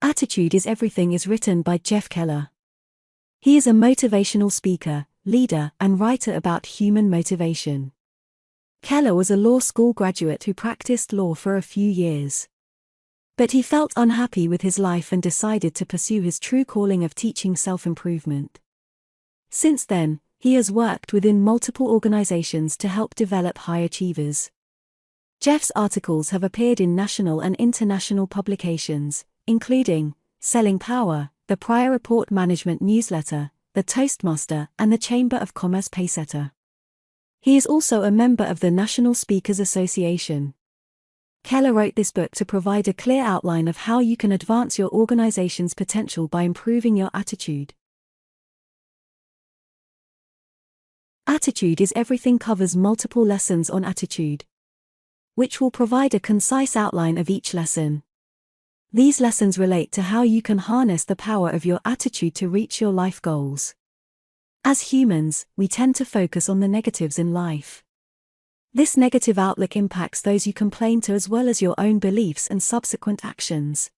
Attitude is Everything is written by Jeff Keller. He is a motivational speaker, leader, and writer about human motivation. Keller was a law school graduate who practiced law for a few years. But he felt unhappy with his life and decided to pursue his true calling of teaching self-improvement. Since then, he has worked within multiple organizations to help develop high achievers. Jeff's articles have appeared in national and international publications, including Selling Power, the Prior Report Management Newsletter, the Toastmaster, and the Chamber of Commerce Paysetter. He is also a member of the National Speakers Association. Keller wrote this book to provide a clear outline of how you can advance your organization's potential by improving your attitude. Attitude is Everything covers multiple lessons on attitude, which will provide a concise outline of each lesson. These lessons relate to how you can harness the power of your attitude to reach your life goals. As humans, we tend to focus on the negatives in life. This negative outlook impacts those you complain to as well as your own beliefs and subsequent actions.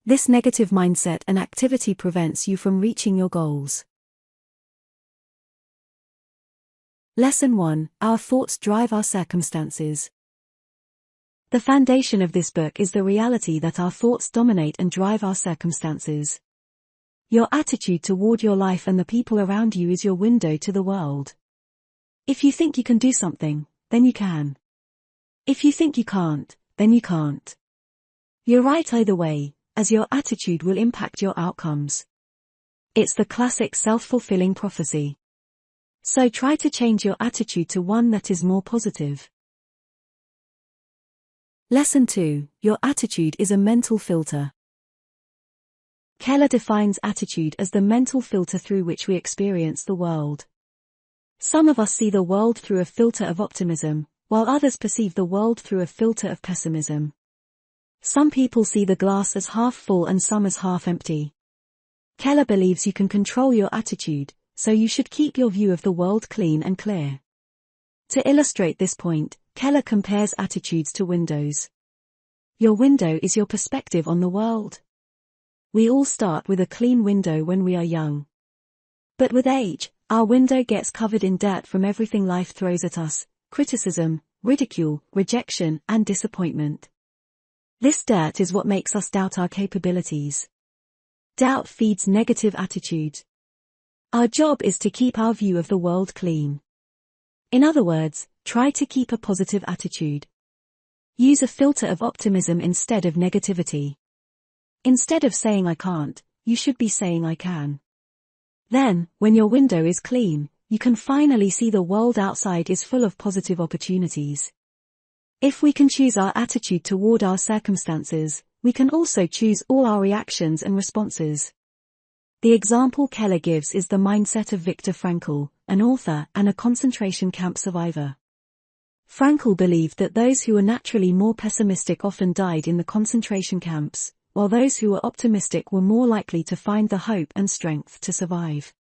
This negative mindset and activity prevents you from reaching your goals. Lesson 1: Our thoughts drive our circumstances. The foundation of this book is the reality that our thoughts dominate and drive our circumstances. Your attitude toward your life and the people around you is your window to the world. If you think you can do something, then you can. If you think you can't, then you can't. You're right either way, as your attitude will impact your outcomes. It's the classic self-fulfilling prophecy. So try to change your attitude to one that is more positive. Lesson 2: Your attitude is a mental filter. Keller defines attitude as the mental filter through which we experience the world. Some of us see the world through a filter of optimism, while others perceive the world through a filter of pessimism. Some people see the glass as half full and some as half empty. Keller believes you can control your attitude, so you should keep your view of the world clean and clear. To illustrate this point, Keller compares attitudes to windows. Your window is your perspective on the world. We all start with a clean window when we are young. But with age, our window gets covered in dirt from everything life throws at us: criticism, ridicule, rejection, and disappointment. This dirt is what makes us doubt our capabilities. Doubt feeds negative attitude. Our job is to keep our view of the world clean. In other words, try to keep a positive attitude. Use a filter of optimism instead of negativity. Instead of saying I can't, you should be saying I can. Then, when your window is clean, you can finally see the world outside is full of positive opportunities. If we can choose our attitude toward our circumstances, we can also choose all our reactions and responses. The example Keller gives is the mindset of Viktor Frankl, an author and a concentration camp survivor. Frankl believed that those who were naturally more pessimistic often died in the concentration camps, while those who were optimistic were more likely to find the hope and strength to survive.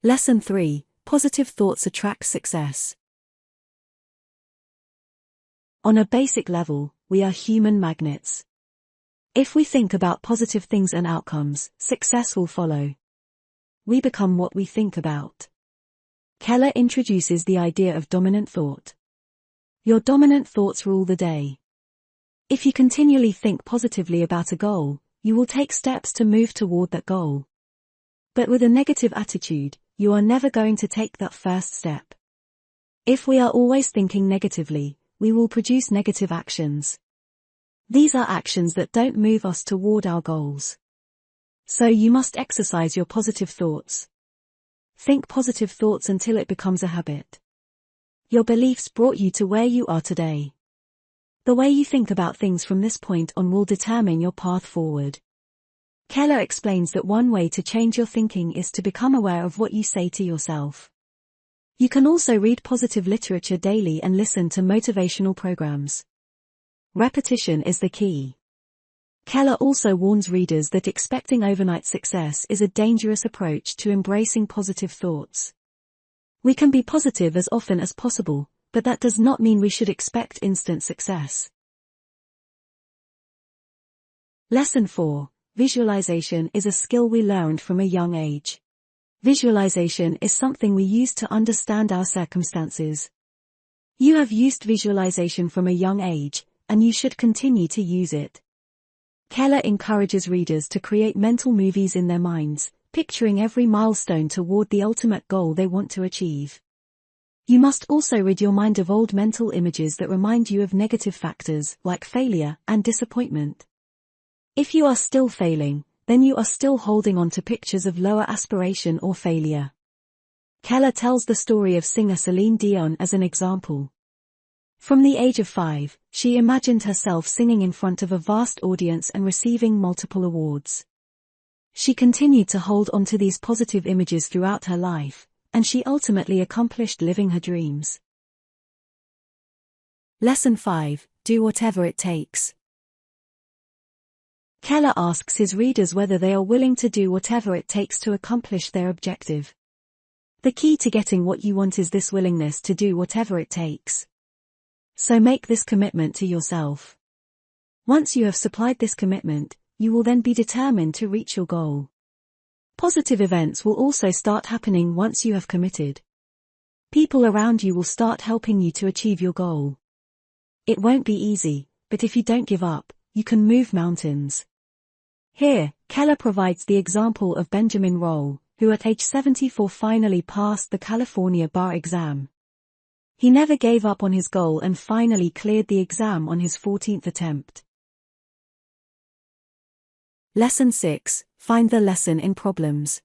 Lesson 3: Positive thoughts attract success. On a basic level, we are human magnets. If we think about positive things and outcomes, success will follow. We become what we think about. Keller introduces the idea of dominant thought. Your dominant thoughts rule the day. If you continually think positively about a goal, you will take steps to move toward that goal. But with a negative attitude, you are never going to take that first step. If we are always thinking negatively, we will produce negative actions. These are actions that don't move us toward our goals. So you must exercise your positive thoughts. Think positive thoughts until it becomes a habit. Your beliefs brought you to where you are today. The way you think about things from this point on will determine your path forward. Keller explains that one way to change your thinking is to become aware of what you say to yourself. You can also read positive literature daily and listen to motivational programs. Repetition is the key. Keller also warns readers that expecting overnight success is a dangerous approach to embracing positive thoughts. We can be positive as often as possible, but that does not mean we should expect instant success. Lesson 4. Visualization is a skill we learned from a young age. Visualization is something we use to understand our circumstances. You have used visualization from a young age, and you should continue to use it. Keller encourages readers to create mental movies in their minds, picturing every milestone toward the ultimate goal they want to achieve. You must also rid your mind of old mental images that remind you of negative factors like failure and disappointment. If you are still failing, then you are still holding on to pictures of lower aspiration or failure. Keller tells the story of singer Celine Dion as an example. From the age of 5, she imagined herself singing in front of a vast audience and receiving multiple awards. She continued to hold on to these positive images throughout her life, and she ultimately accomplished living her dreams. Lesson 5. Do whatever it takes. Keller asks his readers whether they are willing to do whatever it takes to accomplish their objective. The key to getting what you want is this willingness to do whatever it takes. So make this commitment to yourself. Once you have supplied this commitment, you will then be determined to reach your goal. Positive events will also start happening once you have committed. People around you will start helping you to achieve your goal. It won't be easy, but if you don't give up, you can move mountains. Here, Keller provides the example of Benjamin Roll, who at age 74 finally passed the California bar exam. He never gave up on his goal and finally cleared the exam on his 14th attempt. Lesson 6. Find the lesson in problems.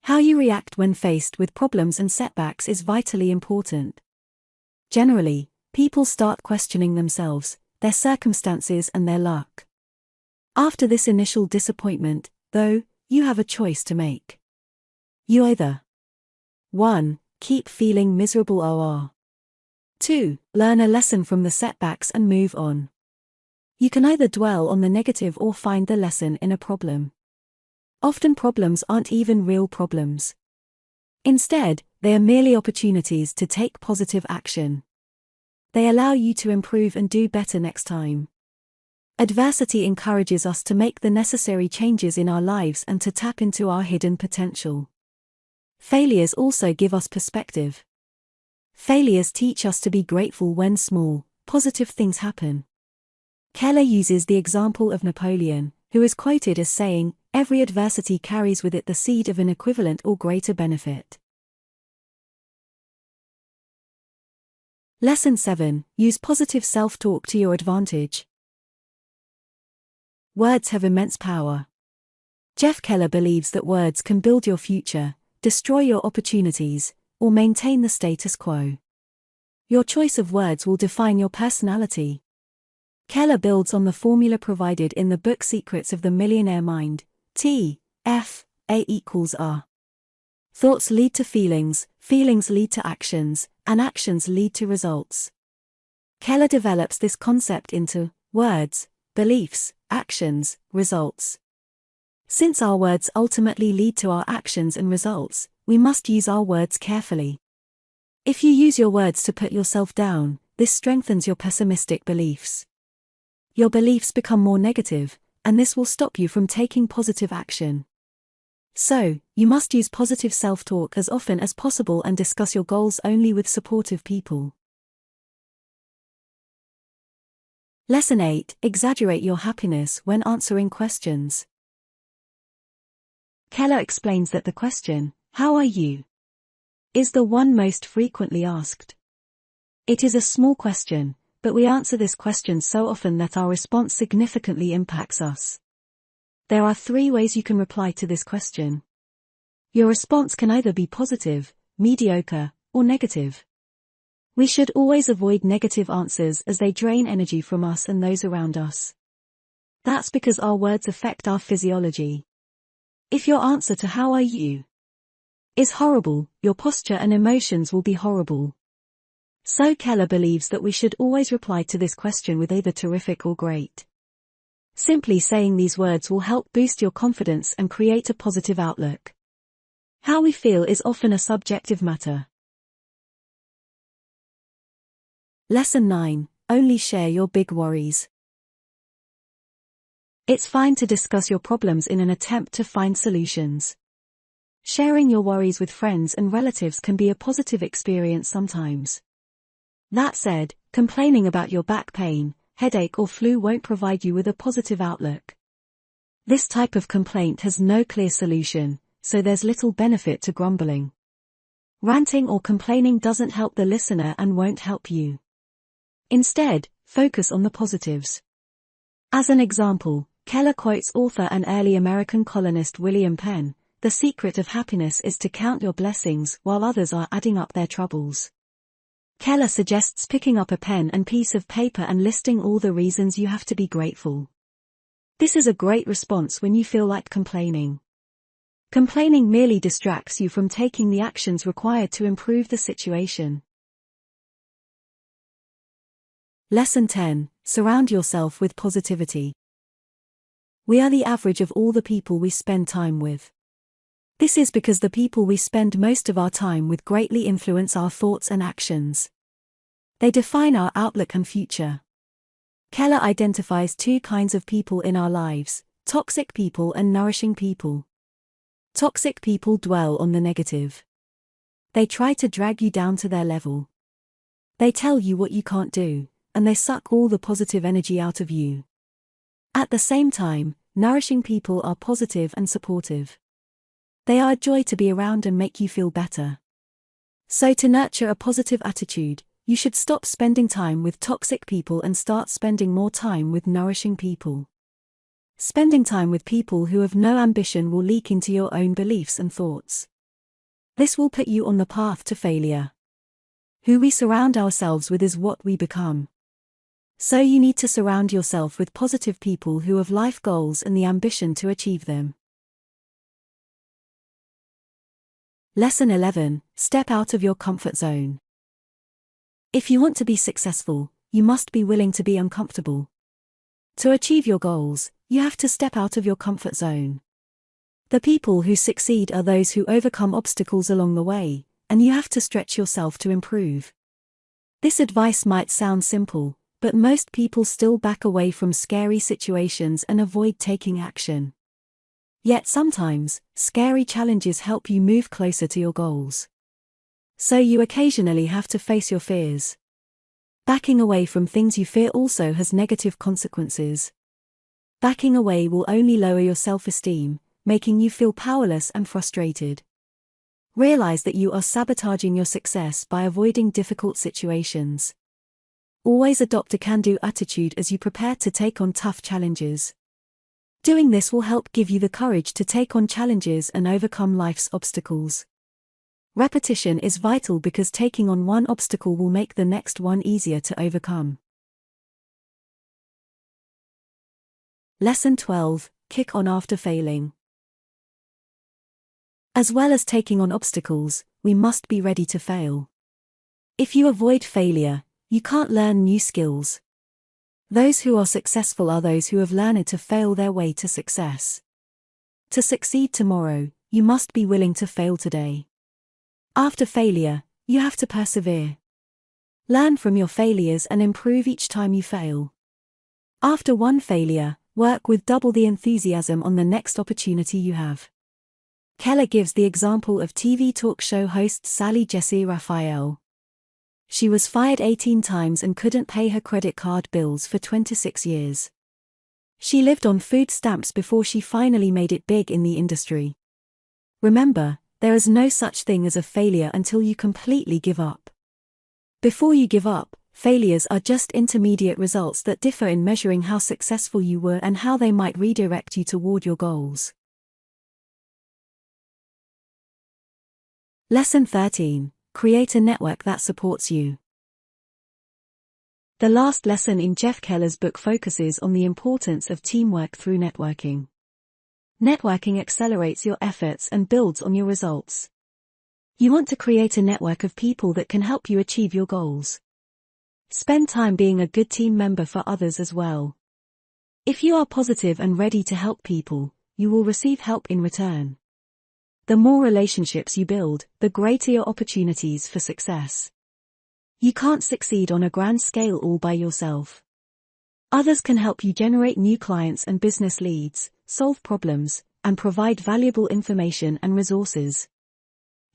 How you react when faced with problems and setbacks is vitally important. Generally, people start questioning themselves, their circumstances and their luck. After this initial disappointment, though, you have a choice to make. You either 1. Keep feeling miserable or 2. Learn a lesson from the setbacks and move on. You can either dwell on the negative or find the lesson in a problem. Often problems aren't even real problems. Instead, they are merely opportunities to take positive action. They allow you to improve and do better next time. Adversity encourages us to make the necessary changes in our lives and to tap into our hidden potential. Failures also give us perspective. Failures teach us to be grateful when small, positive things happen. Keller uses the example of Napoleon, who is quoted as saying, "Every adversity carries with it the seed of an equivalent or greater benefit." Lesson 7. Use positive self-talk to your advantage. Words have immense power. Jeff Keller believes that words can build your future, destroy your opportunities, or maintain the status quo. Your choice of words will define your personality. Keller builds on the formula provided in the book Secrets of the Millionaire Mind, T.F.A. = Thoughts lead to feelings, feelings lead to actions, and actions lead to results. Keller develops this concept into words, beliefs, actions, results. Since our words ultimately lead to our actions and results, we must use our words carefully. If you use your words to put yourself down, this strengthens your pessimistic beliefs. Your beliefs become more negative, and this will stop you from taking positive action. So, you must use positive self-talk as often as possible and discuss your goals only with supportive people. Lesson 8. Exaggerate your happiness when answering questions. Keller explains that the question, "How are you?" is the one most frequently asked. It is a small question, but we answer this question so often that our response significantly impacts us. There are 3 ways you can reply to this question. Your response can either be positive, mediocre, or negative. We should always avoid negative answers as they drain energy from us and those around us. That's because our words affect our physiology. If your answer to "How are you?" is horrible, your posture and emotions will be horrible. So Keller believes that we should always reply to this question with either terrific or great. Simply saying these words will help boost your confidence and create a positive outlook. How we feel is often a subjective matter. Lesson 9. Only share your big worries. It's fine to discuss your problems in an attempt to find solutions. Sharing your worries with friends and relatives can be a positive experience sometimes. That said, complaining about your back pain, headache or flu won't provide you with a positive outlook. This type of complaint has no clear solution, so there's little benefit to grumbling. Ranting or complaining doesn't help the listener and won't help you. Instead, focus on the positives. As an example, Keller quotes author and early American colonist William Penn, "The secret of happiness is to count your blessings while others are adding up their troubles." Keller suggests picking up a pen and piece of paper and listing all the reasons you have to be grateful. This is a great response when you feel like complaining. Complaining merely distracts you from taking the actions required to improve the situation. Lesson 10. Surround yourself with positivity. We are the average of all the people we spend time with. This is because the people we spend most of our time with greatly influence our thoughts and actions. They define our outlook and future. Keller identifies two kinds of people in our lives: toxic people and nourishing people. Toxic people dwell on the negative. They try to drag you down to their level. They tell you what you can't do, and they suck all the positive energy out of you. At the same time, nourishing people are positive and supportive. They are a joy to be around and make you feel better. So to nurture a positive attitude, you should stop spending time with toxic people and start spending more time with nourishing people. Spending time with people who have no ambition will leak into your own beliefs and thoughts. This will put you on the path to failure. Who we surround ourselves with is what we become. So you need to surround yourself with positive people who have life goals and the ambition to achieve them. Lesson 11. Step out of your comfort zone. If you want to be successful, you must be willing to be uncomfortable. To achieve your goals, you have to step out of your comfort zone. The people who succeed are those who overcome obstacles along the way, and you have to stretch yourself to improve. This advice might sound simple, but most people still back away from scary situations and avoid taking action. Yet sometimes, scary challenges help you move closer to your goals. So you occasionally have to face your fears. Backing away from things you fear also has negative consequences. Backing away will only lower your self-esteem, making you feel powerless and frustrated. Realize that you are sabotaging your success by avoiding difficult situations. Always adopt a can-do attitude as you prepare to take on tough challenges. Doing this will help give you the courage to take on challenges and overcome life's obstacles. Repetition is vital because taking on one obstacle will make the next one easier to overcome. Lesson 12. Kick on after failing. As well as taking on obstacles, we must be ready to fail. If you avoid failure, you can't learn new skills. Those who are successful are those who have learned to fail their way to success. To succeed tomorrow, you must be willing to fail today. After failure, you have to persevere. Learn from your failures and improve each time you fail. After one failure, work with double the enthusiasm on the next opportunity you have. Keller gives the example of TV talk show host Sally Jessy Raphael. She was fired 18 times and couldn't pay her credit card bills for 26 years. She lived on food stamps before she finally made it big in the industry. Remember, there is no such thing as a failure until you completely give up. Before you give up, failures are just intermediate results that differ in measuring how successful you were and how they might redirect you toward your goals. Lesson 13. Create a network that supports you. The last lesson in Jeff Keller's book focuses on the importance of teamwork through networking. Networking accelerates your efforts and builds on your results. You want to create a network of people that can help you achieve your goals. Spend time being a good team member for others as well. If you are positive and ready to help people, you will receive help in return. The more relationships you build, the greater your opportunities for success. You can't succeed on a grand scale all by yourself. Others can help you generate new clients and business leads, solve problems, and provide valuable information and resources.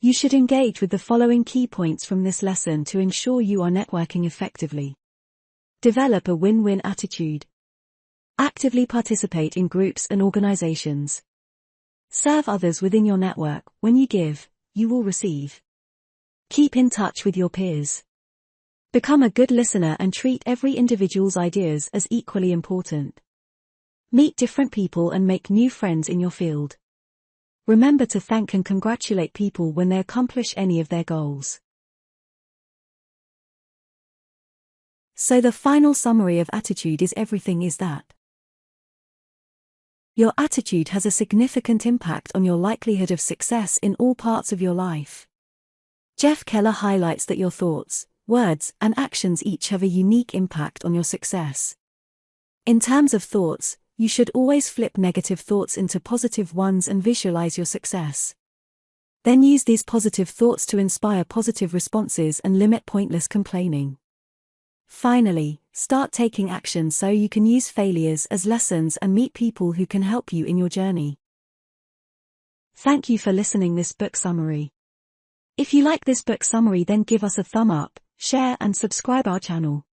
You should engage with the following key points from this lesson to ensure you are networking effectively. Develop a win-win attitude. Actively participate in groups and organizations. Serve others within your network. When you give, you will receive. Keep in touch with your peers. Become a good listener and treat every individual's ideas as equally important. Meet different people and make new friends in your field. Remember to thank and congratulate people when they accomplish any of their goals. So the final summary of attitude is everything is that. Your attitude has a significant impact on your likelihood of success in all parts of your life. Jeff Keller highlights that your thoughts, words, and actions each have a unique impact on your success. In terms of thoughts, you should always flip negative thoughts into positive ones and visualize your success. Then use these positive thoughts to inspire positive responses and limit pointless complaining. Finally, start taking action so you can use failures as lessons and meet people who can help you in your journey. Thank you for listening this book summary. If you like this book summary, then give us a thumb up, share and subscribe our channel.